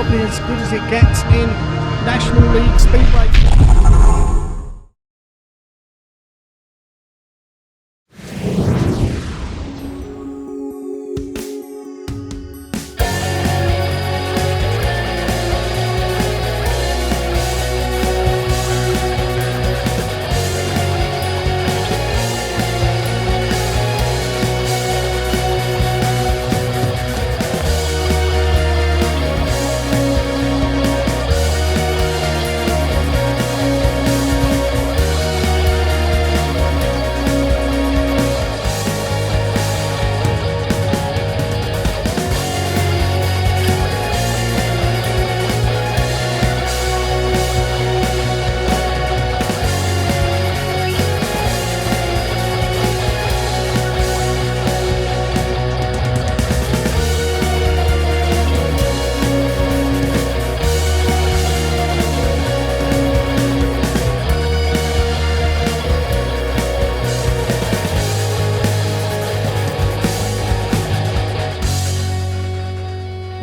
probably as good as it gets in National League Speedway.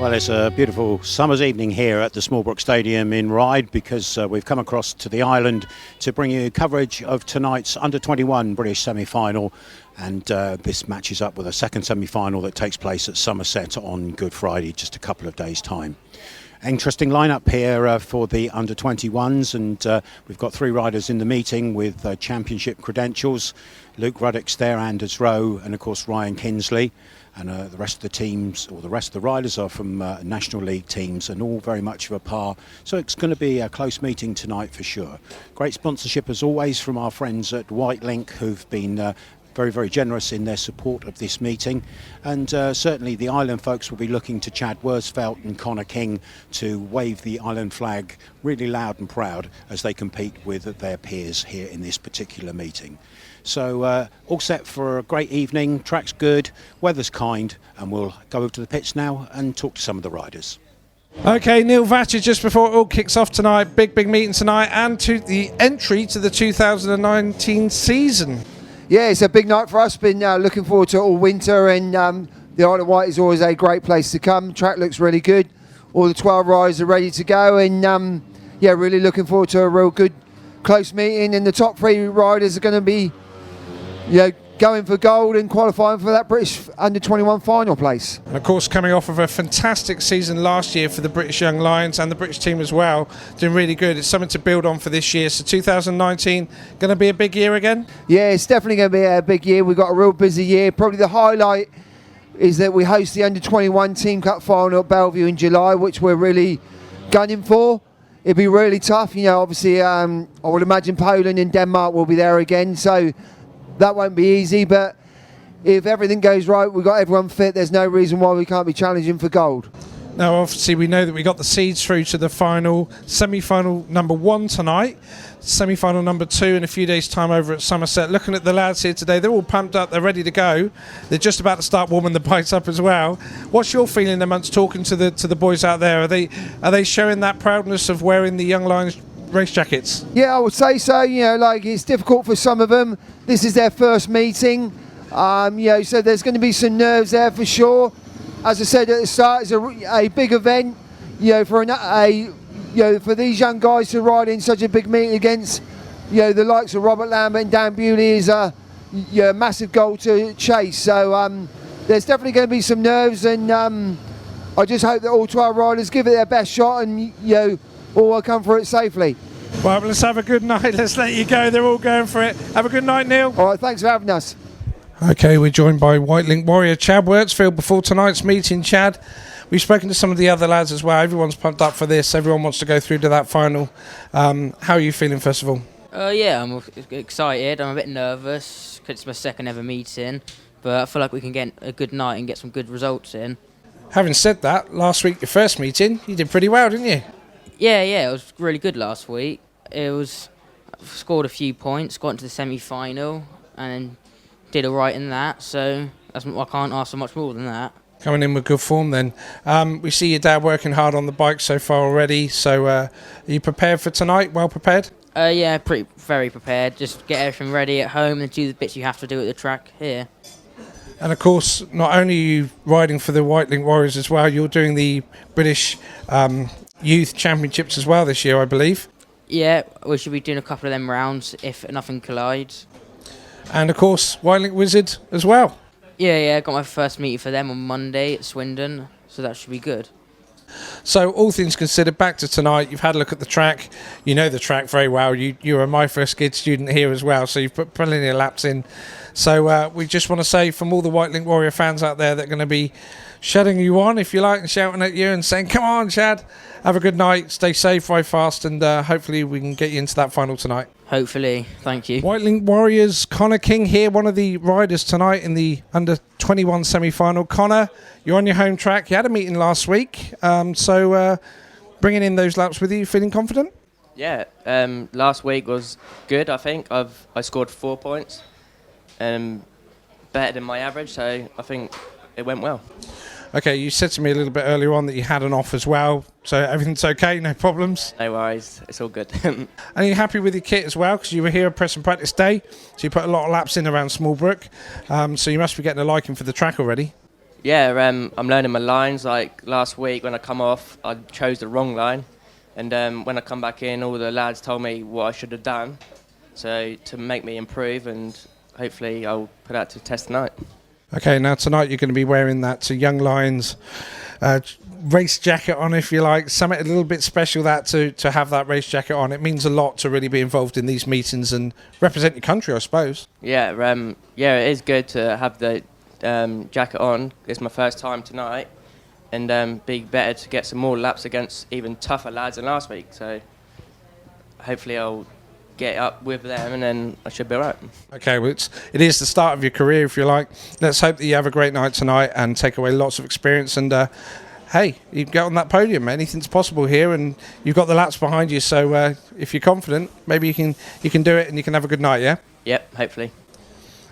Well, it's a beautiful summer's evening here at the Smallbrook Stadium in Ryde because we've come across to the island to bring you coverage of tonight's Under-21 British semi-final, and this matches up with a second semi-final that takes place at Somerset on Good Friday, just a couple of days' time. Interesting lineup here for the Under-21s, and we've got three riders in the meeting with championship credentials. Luke Ruddick's there, Anders Rowe, and of course Ryan Kinsley. And the rest of the teams, or the rest of the riders, are from National League teams, and all very much of a par. So it's going to be a close meeting tonight for sure. Great sponsorship as always from our friends at Wight, who've been very, very generous in their support of this meeting. And certainly the island folks will be looking to Chad Wirtzfeld and Connor King to wave the island flag really loud and proud as they compete with their peers here in this particular meeting. So all set for a great evening, track's good, weather's kind, and we'll go over to the pits now and talk to some of the riders. Okay, Neil Vatcher, just before it all kicks off tonight, big meeting tonight, and to the entry to the 2019 season. Yeah, it's a big night for us. Been looking forward to it all winter, and the Isle of Wight is always a great place to come. Track looks really good. All the 12 riders are ready to go, and yeah, really looking forward to a real good, close meeting. And the top three riders are going to be, going for gold and qualifying for that British Under-21 final place. And of course, coming off of a fantastic season last year for the British Young Lions and the British team as well, doing really good. It's something to build on for this year. So 2019 going to be a big year again? Yeah, it's definitely going to be a big year. We've got a real busy year. Probably the highlight is that we host the Under-21 Team Cup final at Bellevue in July, which we're really gunning for. It'll be really tough. Obviously, I would imagine Poland and Denmark will be there again. So that won't be easy, but if everything goes right, we've got everyone fit, there's no reason why we can't be challenging for gold. Now, obviously, we know that we got the seeds through to the final, semi-final number 1 tonight, semi-final number 2 in a few days' time over at Somerset. Looking at the lads here today, they're all pumped up, they're ready to go. They're just about to start warming the bikes up as well. What's your feeling amongst talking to the boys out there? Are they showing that proudness of wearing the Young Lions race jackets? Yeah, I would say so. It's difficult for some of them. This is their first meeting, so there's going to be some nerves there for sure. As I said at the start, it's a big event, for these young guys to ride in such a big meeting against, the likes of Robert Lambert and Dan Bewley is a massive goal to chase. So there's definitely going to be some nerves, and I just hope that all 12 riders give it their best shot, and all will come through it safely. Well, let's have a good night. Let's let you go. They're all going for it. Have a good night, Neil. All right, thanks for having us. Okay, we're joined by Wight warrior Chad Wirtzfeld before tonight's meeting. Chad, we've spoken to some of the other lads as well. Everyone's pumped up for this. Everyone wants to go through to that final. How are you feeling, first of all? Yeah, I'm excited. I'm a bit nervous because it's my second ever meeting, but I feel like we can get a good night and get some good results in. Having said that, last week, your first meeting, you did pretty well, didn't you? Yeah, it was really good last week. I scored a few points, got into the semi-final, and did all right in that. So I can't ask for much more than that. Coming in with good form then. We see your dad working hard on the bike so far already. So are you prepared for tonight? Well prepared? Yeah, very prepared. Just get everything ready at home and do the bits you have to do at the track here. And of course, not only are you riding for the Wight Warriors as well, you're doing the British Youth Championships as well this year, I believe. Yeah, we should be doing a couple of them rounds if nothing collides. And of course, Wight Wizard as well. Yeah, got my first meeting for them on Monday at Swindon, so that should be good. So all things considered, back to tonight, you've had a look at the track. You know the track very well. You were my first skid student here as well, so you've put plenty of laps in. So we just want to say from all the Wight Warrior fans out there that are going to be shutting you on, if you like, and shouting at you and saying, come on, Chad, have a good night, stay safe, ride fast, and hopefully we can get you into that final tonight. Hopefully, thank you. Wight Warriors, Connor King here, one of the riders tonight in the under-21 semi-final. Connor, you're on your home track. You had a meeting last week, so bringing in those laps with you, feeling confident? Yeah, last week was good, I think. I scored 4 points, better than my average, so I think it went well. Okay, you said to me a little bit earlier on that you had an off as well, so everything's okay, no problems? No worries, it's all good. And are you happy with your kit as well? Because you were here at press and practice day, so you put a lot of laps in around Smallbrook, so you must be getting a liking for the track already. Yeah, I'm learning my lines. Like last week when I come off, I chose the wrong line, and when I come back in, all the lads told me what I should have done, so to make me improve, and hopefully I'll put that to test tonight. Okay, now tonight you're going to be wearing that Young Lions race jacket on, if you like. Something a little bit special that to have that race jacket on. It means a lot to really be involved in these meetings and represent your country, I suppose. Yeah, it is good to have the jacket on. It's my first time tonight, and be better to get some more laps against even tougher lads than last week. So hopefully I'll get up with them, and then I should be all right. Okay, well, it is the start of your career, if you like. Let's hope that you have a great night tonight and take away lots of experience. And hey, you can get on that podium. Anything's possible here, and you've got the laps behind you. So if you're confident, maybe you can do it, and you can have a good night. Yeah. Yep, hopefully.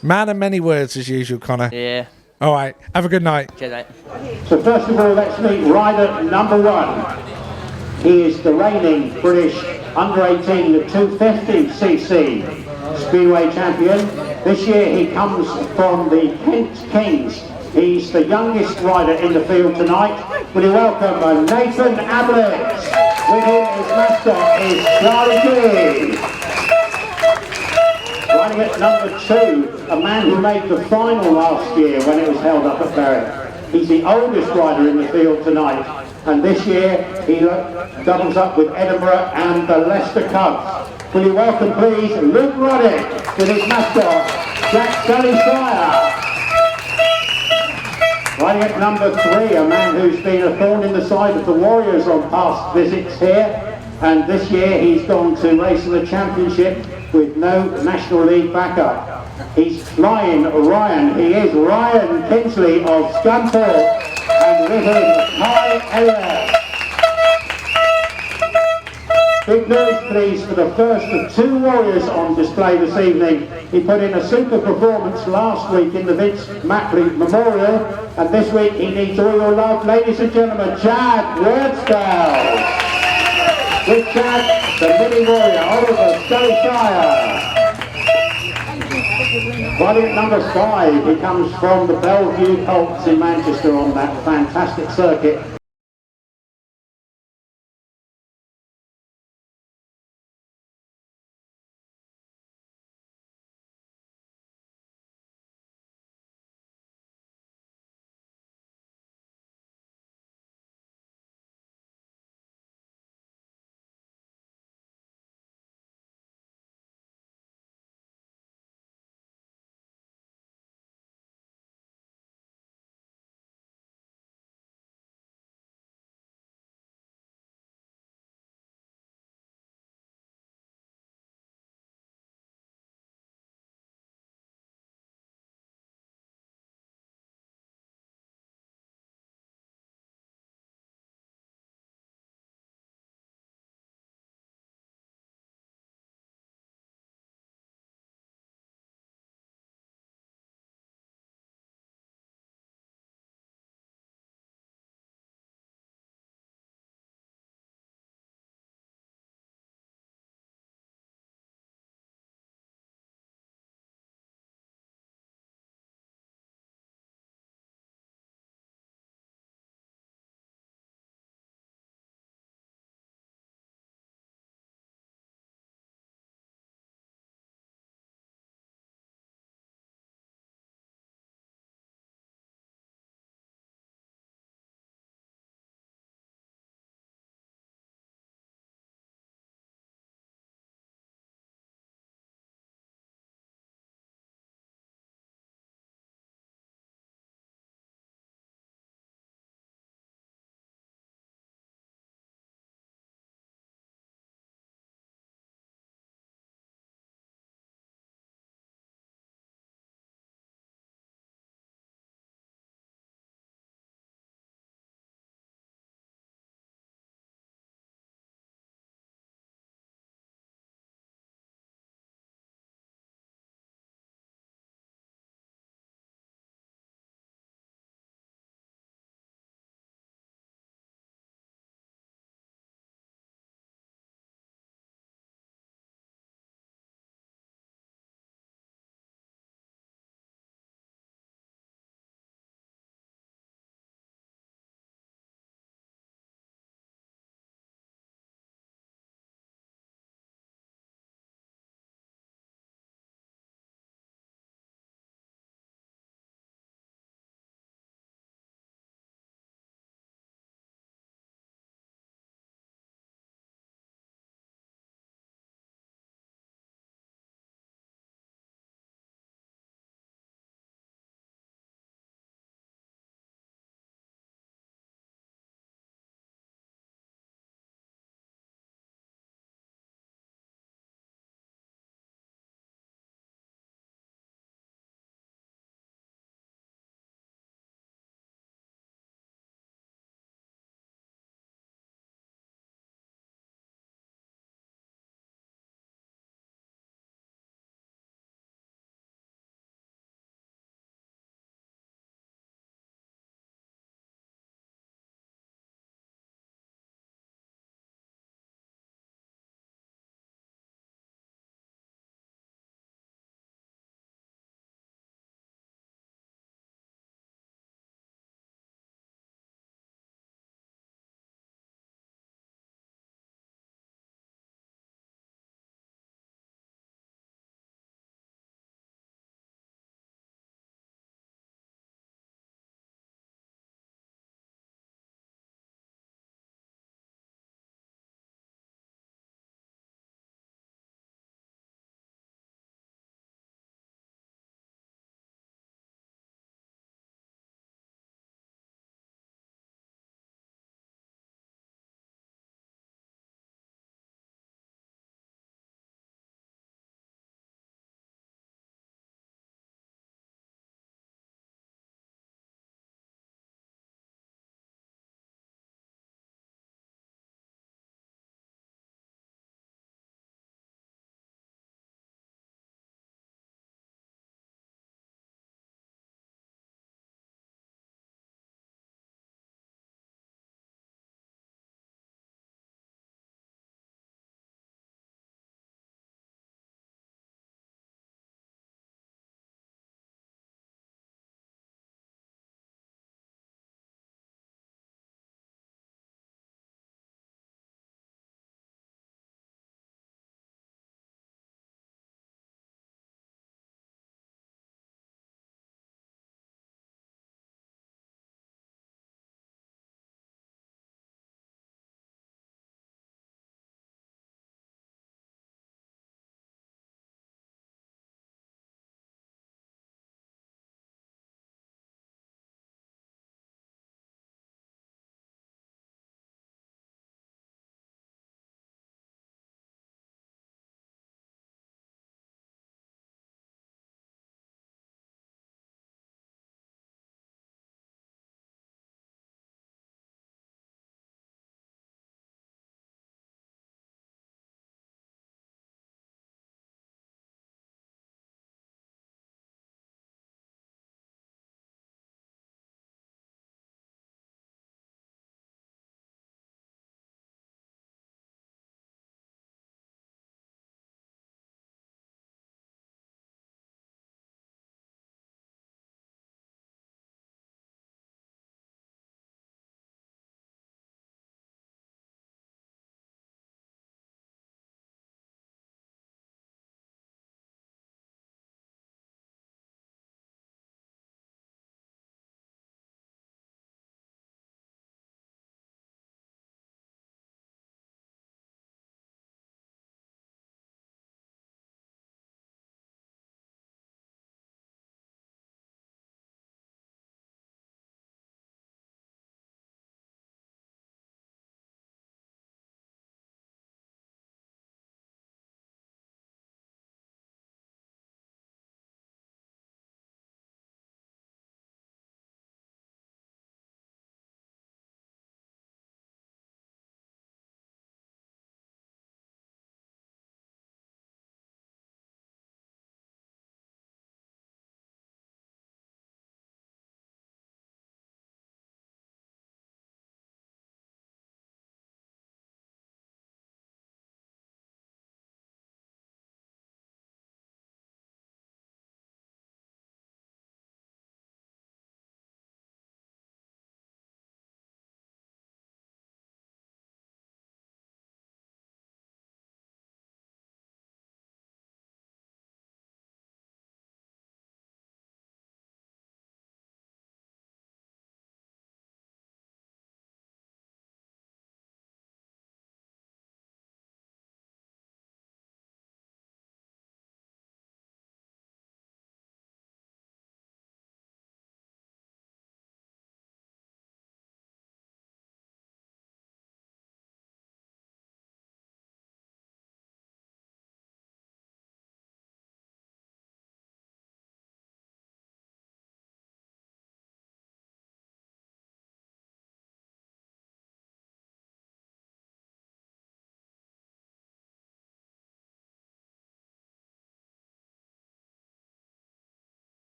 Man of many words as usual, Connor. Yeah. All right. Have a good night. Cheers, mate. So first of all, let's meet rider number 1. He is the reigning British under-18 250cc Speedway champion. This year he comes from the Kent Kings. He's the youngest rider in the field tonight. Will you welcome Nathan Ablitt? With him, his mascot is Charlie G. Riding at number 2, a man who made the final last year when it was held up at Berwick. He's the oldest rider in the field tonight. And this year he doubles up with Edinburgh and the Leicester Cubs. Will you welcome please Luke Ruddick with his mascot Jack Shire. Riding at number 3, a man who's been a thorn in the side of the Warriors on past visits here, and this year he's gone to race in the championship with no National League backup. He's flying Ryan. He is Ryan Kinsley of Scunthorpe, and with him Kai Elliott. Big news please for the first of 2 Warriors on display this evening. He put in a super performance last week in the Vince Mackley Memorial, and this week he needs all your love. Ladies and gentlemen, Chad Wirtzfeld. With Chad, the mini Warrior, Oliver Shire. Riding at number 5, he comes from the Bellevue Colts in Manchester on that fantastic circuit.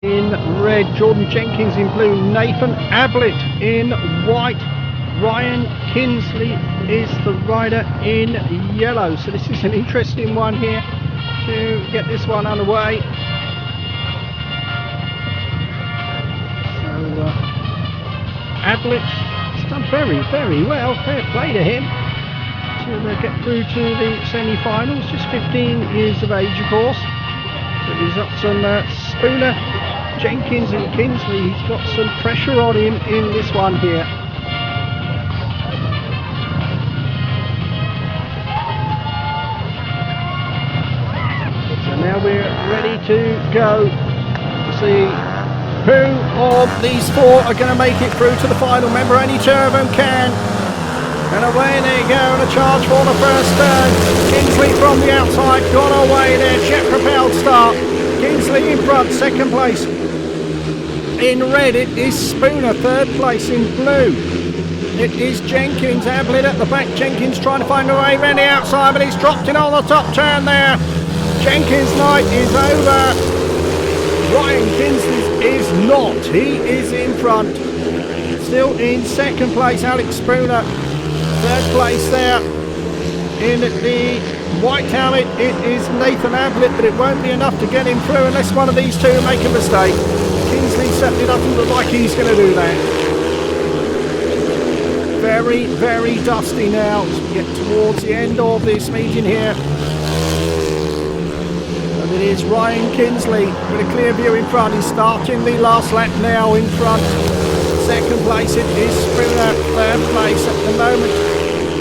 In red, Jordan Jenkins in blue, Nathan Ablitt in white, Ryan Kinsley is the rider in yellow. So this is an interesting one here to get this one underway. So Ablitt has done very well, fair play to him to get through to the semi-finals, just 15 years of age of course. So he's got some Spooner, Jenkins and Kinsley, he's got some pressure on him in this one here. So now we're ready to go to see who of these four are going to make it through to the final. Remember, only two of them can. And away they go, and a charge for the first turn. Kinsley from the outside, gone away there, jet propelled start. Kinsley in front, second place. In red it is Spooner, third place in blue. It is Jenkins, Ablitt at the back. Jenkins trying to find a way around the outside, but he's dropped in on the top turn there. Jenkins' night is over. Ryan Kinsley is not, he is in front. Still in second place, Alex Spooner. Third place there. In the white helmet it is Nathan Ablitt, but it won't be enough to get him through unless one of these two make a mistake. Kinsley certainly doesn't look like he's going to do that. Very dusty now as we get towards the end of this meeting here. And it is Ryan Kinsley with a clear view in front. He's starting the last lap now in front. Second place it is Spooner. Third place at the moment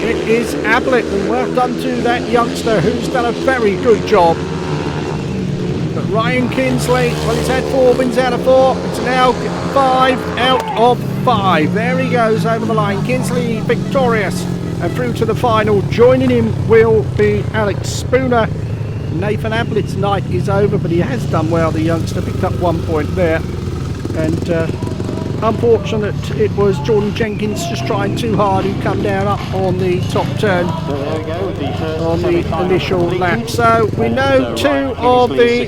it is Ablitt, and well done to that youngster who's done a very good job. But Ryan Kinsley, well, he's had 4 wins out of 4. It's now 5 out of 5. There he goes over the line. Kinsley victorious and through to the final. Joining him will be Alex Spooner. Nathan Ablitt's night is over, but he has done well, the youngster. Picked up 1 point there. And unfortunate it was Jordan Jenkins just trying too hard, who come down up on the top turn on the initial lap. So we know 2 of the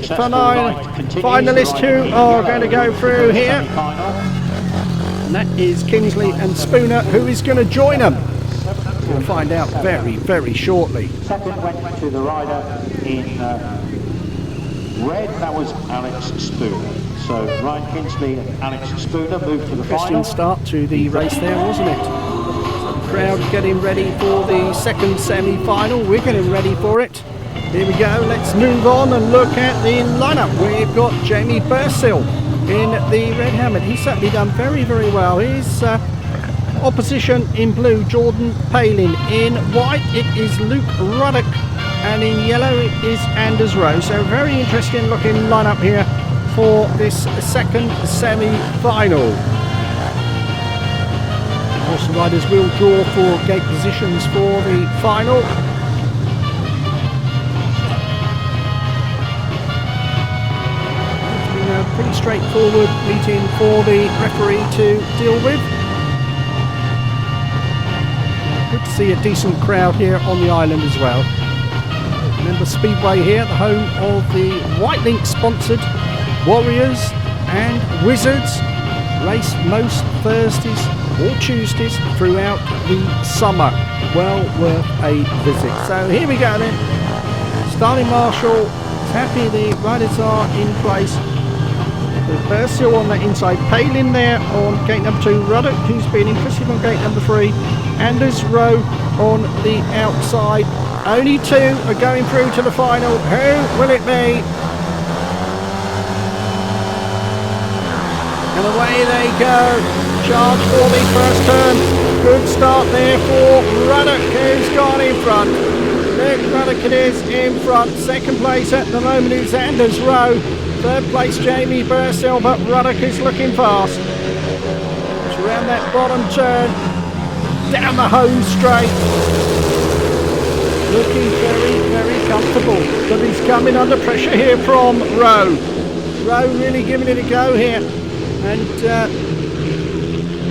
finalists who are going to go through here. And that is Kinsley and Spooner, who is going to join them. We'll find out very shortly. Second went to the rider in red, that was Alex Spooner. So Ryan Kinsley and Alex Spooner moved to the final. Interesting start to the race there, wasn't it? So the crowd getting ready for the second semi-final. We're getting ready for it. Here we go. Let's move on and look at the lineup. We've got Jamie Bursill in the red helmet. He's certainly done very well. His opposition in blue, Jordan Palin. In white, it is Luke Ruddick. And in yellow it is Anders Rowe. So very interesting looking lineup here for this second semi-final. Of course the riders will draw for gate positions for the final. It's been a pretty straightforward meeting for the referee to deal with. Good to see a decent crowd here on the island as well. Remember Speedway here, the home of the White Link sponsored Warriors and Wizards. Race most Thursdays or Tuesdays throughout the summer. Well worth a visit. So here we go then. Starting marshal is happy the riders are in place. With Bursill on the inside, Palin there on gate number 2, Ruddick, who's been impressive on gate number 3, Anders Rowe on the outside. Only 2 are going through to the final. Who will it be? And away they go. Charge for the first turn. Good start there for Ruddick, who's gone in front. Luke Ruddick it is in front. Second place at the moment is Anders Rowe. Third place Jamie Bursill, but Ruddick is looking fast. It's around that bottom turn. Down the home straight. Looking very comfortable, but he's coming under pressure here from Rowe. Rowe really giving it a go here, and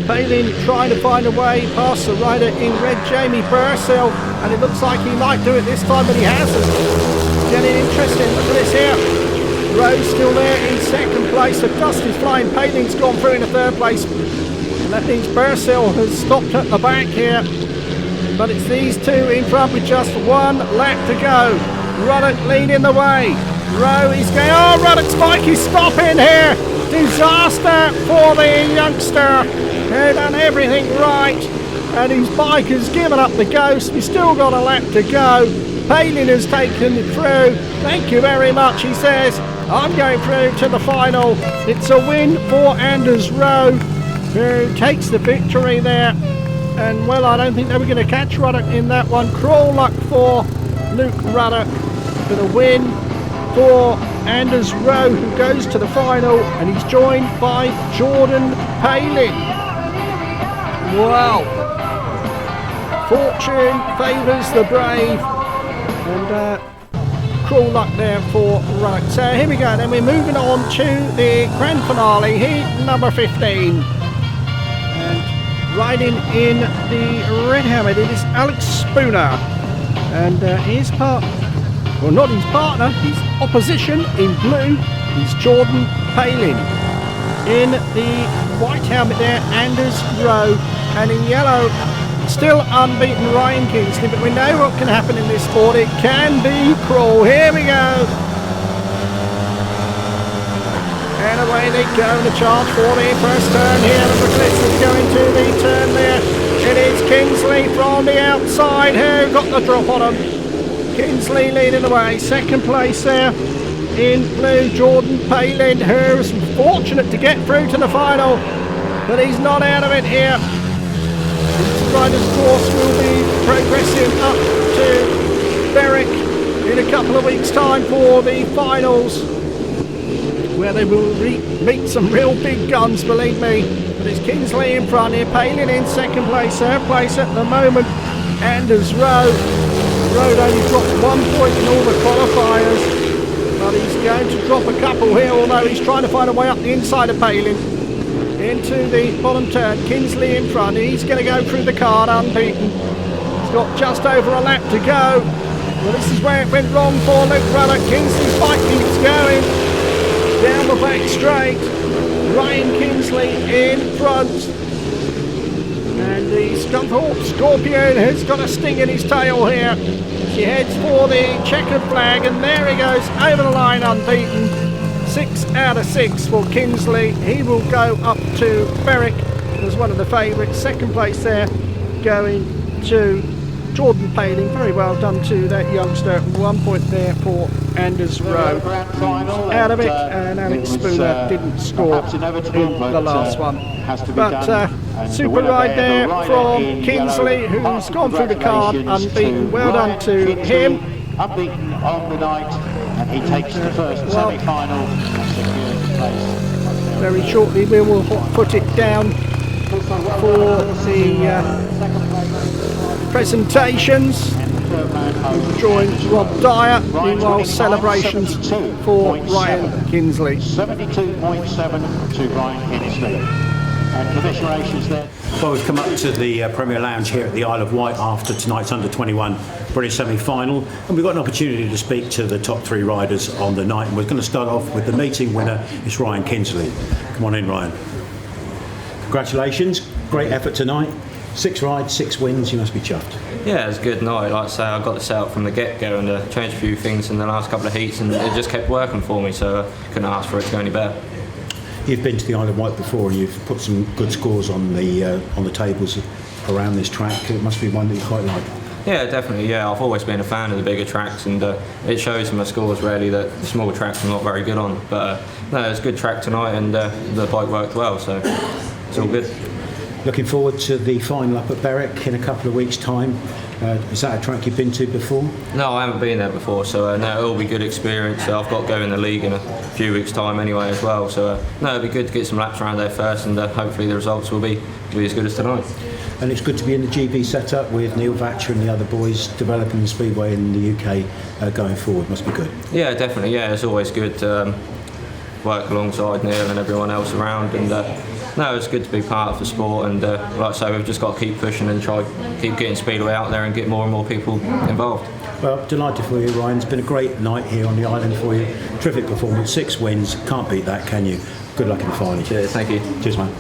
Palin trying to find a way past the rider in red, Jamie Bursill, and it looks like he might do it this time, but he hasn't. It's getting interesting. Look at this here. Rowe still there in second place. The dust is flying. Palin's gone through into third place. And that means Bursill has stopped at the back here. But it's these two in front with just one lap to go. Ruddick leading the way. Rowe is going. Oh, Ruddick's bike is stopping here. Disaster for the youngster who done everything right. And his bike has given up the ghost. We've still got a lap to go. Palin has taken it through. Thank you very much, he says. I'm going through to the final. It's a win for Anders Rowe, who takes the victory there. And well, I don't think they were going to catch Ruddick in that one. Crawl luck for Luke Ruddick for the win for Anders Rowe, who goes to the final, and he's joined by Jordan Palin. Wow. Fortune favours the brave, and cruel luck there for Ruddick. So here we go, then we're moving on to the grand finale, heat number 15. And riding in the red helmet, it is Alex Spooner, and his not his partner, his opposition in blue is Jordan Palin. In the white helmet there, Anders Rowe, and in yellow, still unbeaten Ryan Kinsley, but we know what can happen in this sport. It can be cruel. Here we go. And away they go in the charge for the first turn here. The Blitz is going to the turn there. It is Kinsley from the outside who got the drop on him. Kinsley leading the way. Second place there in blue, Jordan Palin, who's fortunate to get through to the final, but he's not out of it here. Riders' course will be progressing up to Berwick in a couple of weeks' time for the finals, where they will meet some real big guns, believe me. But it's Kinsley in front here, Palin in second place, third place at the moment, Anders Rowe. Rowe only dropped 1 point in all the qualifiers, but he's going to drop a couple here, although he's trying to find a way up the inside of Palin. Into the bottom turn, Kinsley in front, he's going to go through the card unbeaten. He's got just over a lap to go. Well, this is where it went wrong for Luke Ruddick. Kinsley's bike keeps going down the back straight. Ryan Kinsley in front. And the Scorpion has got a sting in his tail here. She heads for the checkered flag, and there he goes over the line unbeaten. 6 out of 6 for Kinsley. He will go up to Berwick as one of the favourites. Second place there going to Jordan Palin. Very well done to that youngster. 1 point there for Anders Rowe. Out of it, and Alex Spooner didn't score in the last one. But super ride there from Kinsley, who's gone through the card unbeaten. Well done to him. Unbeaten on the night, and he takes the first semi-final and secures the place. Very shortly we will put it down for the presentations. We'll join Rob Dyer. Meanwhile, celebrations for Ryan Kinsley. 72.7 to Ryan Kinsley. And commiserations there. Well, we've come up to the Premier Lounge here at the Isle of Wight after tonight's under-21 British semi-final, and we've got an opportunity to speak to the top 3 riders on the night, and we're going to start off with the meeting winner. It's Ryan Kinsley. Come on in, Ryan. Congratulations, great effort tonight. 6 rides, 6 wins, you must be chuffed. Yeah, it was a good night. Like I say, I got the set up from the get-go and changed a few things in the last couple of heats, and it just kept working for me, so I couldn't ask for it to go any better. You've been to the Isle of Wight before, and you've put some good scores on the tables around this track. It must be one that you quite like. Yeah, definitely. Yeah, I've always been a fan of the bigger tracks, and it shows in my scores really that the small tracks I'm not very good on. But no, it was a good track tonight, and the bike worked well, so it's all good. Looking forward to the final up at Berwick in a couple of weeks' time. Is that a track you've been to before? No, I haven't been there before, so no, it'll be good experience. I've got to go in the league in a few weeks' time anyway as well, so no, it'll be good to get some laps around there first, and hopefully the results will be as good as tonight. And it's good to be in the GB setup with Neil Vatcher and the other boys developing the speedway in the UK going forward. Must be good. Yeah, definitely. Yeah, it's always good to work alongside Neil and everyone else around, and no, it's good to be part of the sport, and like I say, we've just got to keep pushing and try keep getting speedway out there and get more and more people involved. Well, delighted for you, Ryan. It's been a great night here on the island for you. Terrific performance, 6 wins. Can't beat that, can you? Good luck in the final. Cheers, thank you. Cheers, mate.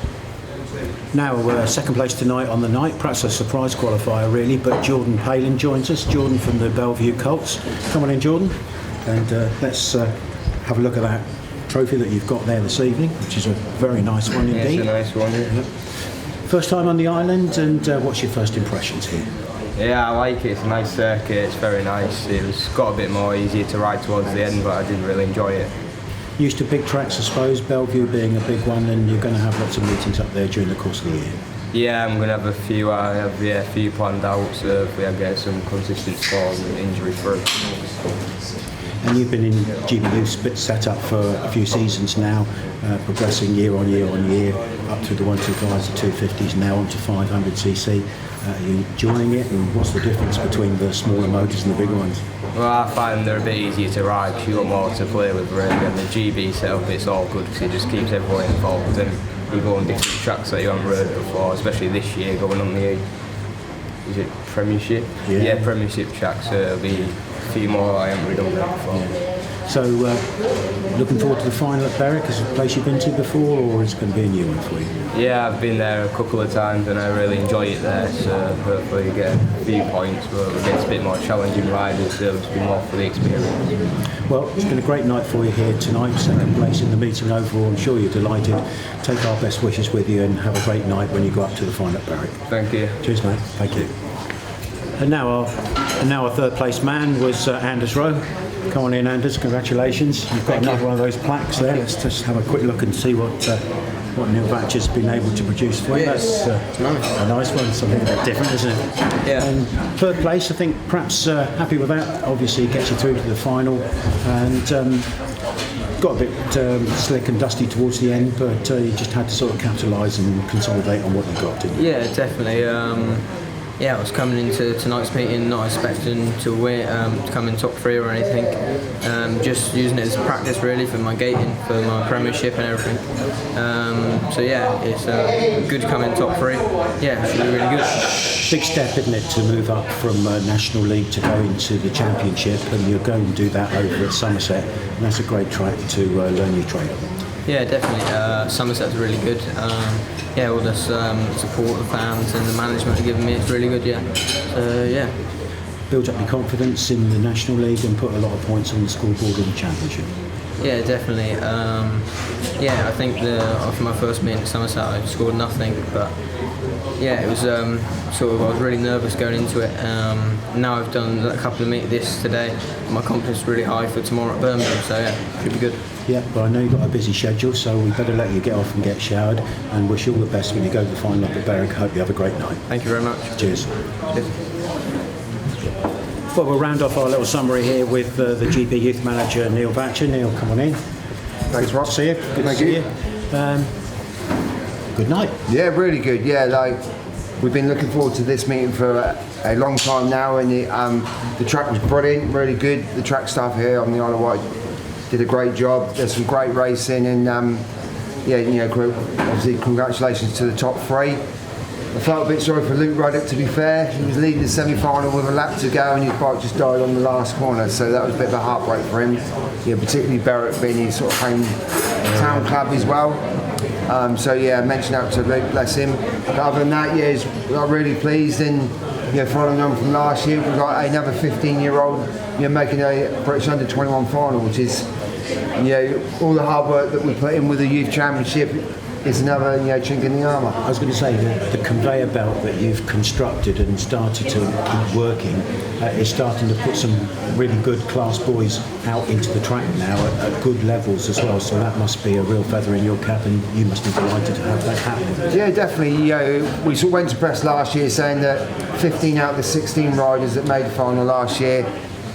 Now, second place tonight on the night, perhaps a surprise qualifier really, but Jordan Palin joins us. Jordan from the Bellevue Colts. Come on in, Jordan, and let's have a look at that trophy that you've got there this evening, which is a very nice one indeed. It's a nice one, yeah. First time on the island, and what's your first impressions here? Yeah, I like it. It's a nice circuit. It's very nice. It was got a bit more easier to ride towards the end, but I did really enjoy it. Used to big tracks, I suppose, Bellevue being a big one, and you're going to have lots of meetings up there during the course of the year. Yeah, I'm going to have a few. I have a few planned out, so if we get some consistent scores and injury free. And you've been in GB Youth set up for a few seasons now, progressing year on year on year, up through the 125s, the 250s, now onto 500cc. Are you enjoying it, and what's the difference between the smaller motors and the bigger ones? Well, I find they're a bit easier to ride because you've got more to play with, really. And the GB setup, it's all good because it just keeps everyone involved, and you go on different tracks that you haven't rode before, especially this year going on the Premiership? Yeah, Premiership tracks, so it'll be a few more I haven't ridden before. Yeah. So, looking forward to the final at Berwick. Is it a place you've been to before, or is it going to be a new one for you? Yeah, I've been there a couple of times and I really enjoy it there, so hopefully you get a few points, but against a bit more challenging riders, so it'll just be more for the experience. Well, it's been a great night for you here tonight, second place in the meeting overall. I'm sure you're delighted. Take our best wishes with you and have a great night when you go up to the final at Berwick. Thank you. Cheers, mate. Thank you. And now our third place man was Anders Rowe. Come on in, Anders. Congratulations. You've got another one of those plaques there. Let's just have a quick look and see what Neil Vatcher's been able to produce for you. That's a nice one. Something a bit different, isn't it? Yeah. And third place, I think, perhaps happy with that. Obviously, gets you through to the final, and got a bit slick and dusty towards the end, but you just had to sort of capitalise and consolidate on what you got, didn't you? Yeah, definitely. I was coming into tonight's meeting not expecting to win, to come in top 3 or anything. Just using it as practice really for my gating, for my Premiership and everything. It's good to come in top 3. Yeah, it should be really good. Big step, isn't it, to move up from National League to go into the Championship, and you're going to do that over at Somerset, and that's a great track to learn your trade. Yeah, definitely. Somerset's really good. All the support the fans and the management are giving me, it's really good, yeah. Build up your confidence in the National League and put a lot of points on the scoreboard in the Championship. Yeah, definitely. I think after my first meeting at Somerset I scored nothing, but it was I was really nervous going into it. Now I've done a couple of meetings this today, my confidence is really high for tomorrow at Birmingham, so yeah, should be good. Yeah, well, I know you've got a busy schedule, so we better let you get off and get showered, and wish you all the best when you go to the final up at Berwick. Hope you have a great night. Thank you very much. Cheers. Well, we'll round off our little summary here with the GP Youth Manager, Neil Vatcher. Neil, come on in. Thanks, Rob. Good to see you. Good to see you. Good night. Yeah, really good. Yeah, we've been looking forward to this meeting for a long time now, and the track was brilliant, really good. The track staff here on the Isle of Wight did a great job. There's some great racing, and obviously congratulations to the top 3. I felt a bit sorry for Luke Ruddick, to be fair. He was leading the semi-final with a lap to go, and his bike just died on the last corner, so that was a bit of a heartbreak for him. Yeah, particularly Berwick being his sort of home town club as well. Mention out to Luke, bless him. But other than that, we are really pleased, and following on from last year, we've got another 15-year-old making a British Under-21 final, which is all the hard work that we put in with the Youth Championship is another chink in the armour. I was going to say that the conveyor belt that you've constructed and started to keep working is starting to put some really good class boys out into the track now at good levels as well, so that must be a real feather in your cap, and you must be delighted to have that happening. Yeah, definitely. We sort of went to press last year saying that 15 out of the 16 riders that made the final last year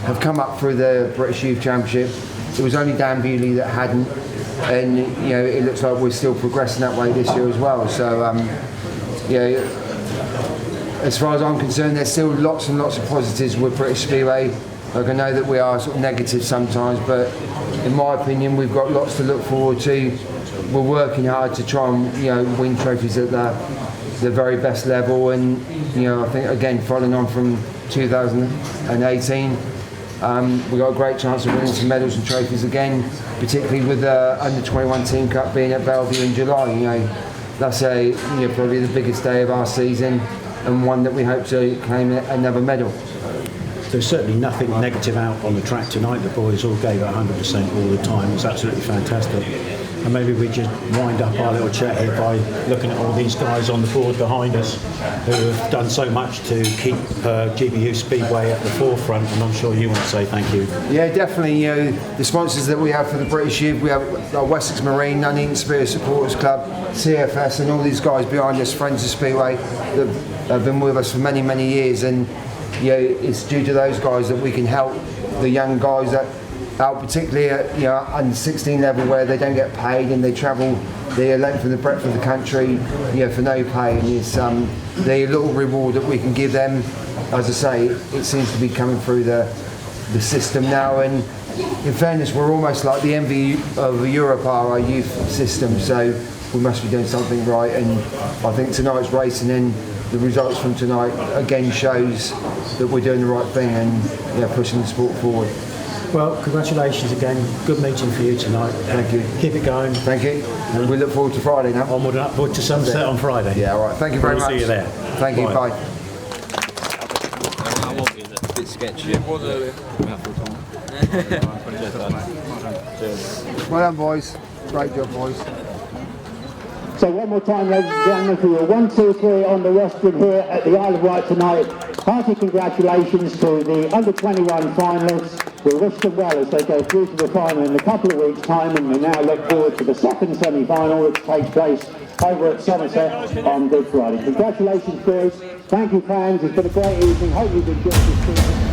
have come up through the British Youth Championship. It was only Dan Bewley that hadn't, and it looks like we're still progressing that way this year as well. So as far as I'm concerned, there's still lots and lots of positives with British Speedway. I know that we are sort of negative sometimes, but in my opinion we've got lots to look forward to. We're working hard to try and win trophies at the very best level, and I think again following on from 2018, We got a great chance of winning some medals and trophies again, particularly with the Under-21 Team Cup being at Bellevue in July. You know, that's probably the biggest day of our season, and one that we hope to claim another medal. There's certainly nothing negative out on the track tonight. The boys all gave 100% all the time. It was absolutely fantastic. And maybe we just wind up our little chat here by looking at all these guys on the board behind us who have done so much to keep GBU Speedway at the forefront, and I'm sure you want to say thank you. Yeah, definitely. You know, the sponsors that we have for the British Youth, we have Wessex Marine, Nuneaton Spirit Supporters Club, CFS, and all these guys behind us, Friends of Speedway, that have been with us for many, many years. And it's due to those guys that we can help the young guys that out, particularly at under 16 level, where they don't get paid and they travel the length and the breadth of the country for no pay. And it's the little reward that we can give them. As I say, it seems to be coming through the system now, and in fairness, we're almost like the envy of Europe are our youth system, so we must be doing something right. And I think tonight's race and then the results from tonight again shows that we're doing the right thing and pushing the sport forward. Well, congratulations again. Good meeting for you tonight. Thank you. Keep it going. Thank you. And we look forward to Friday now. Onward and upward to sunset on Friday. Yeah, all right. Thank you very much. See you there. Thank you. Bye. A bit sketchy. Well done, boys. Great job, boys. So one more time, ladies and gentlemen, for your 1, 2, 3 on the rostrum here at the Isle of Wight tonight. Hearty congratulations to the Under-21 finalists. We wish them well as they go through to the final in a couple of weeks' time, and we now look forward to the second semi-final, which takes place over at Somerset on Good Friday. Congratulations, boys. Thank you, fans. It's been a great evening. Hope you've enjoyed this season.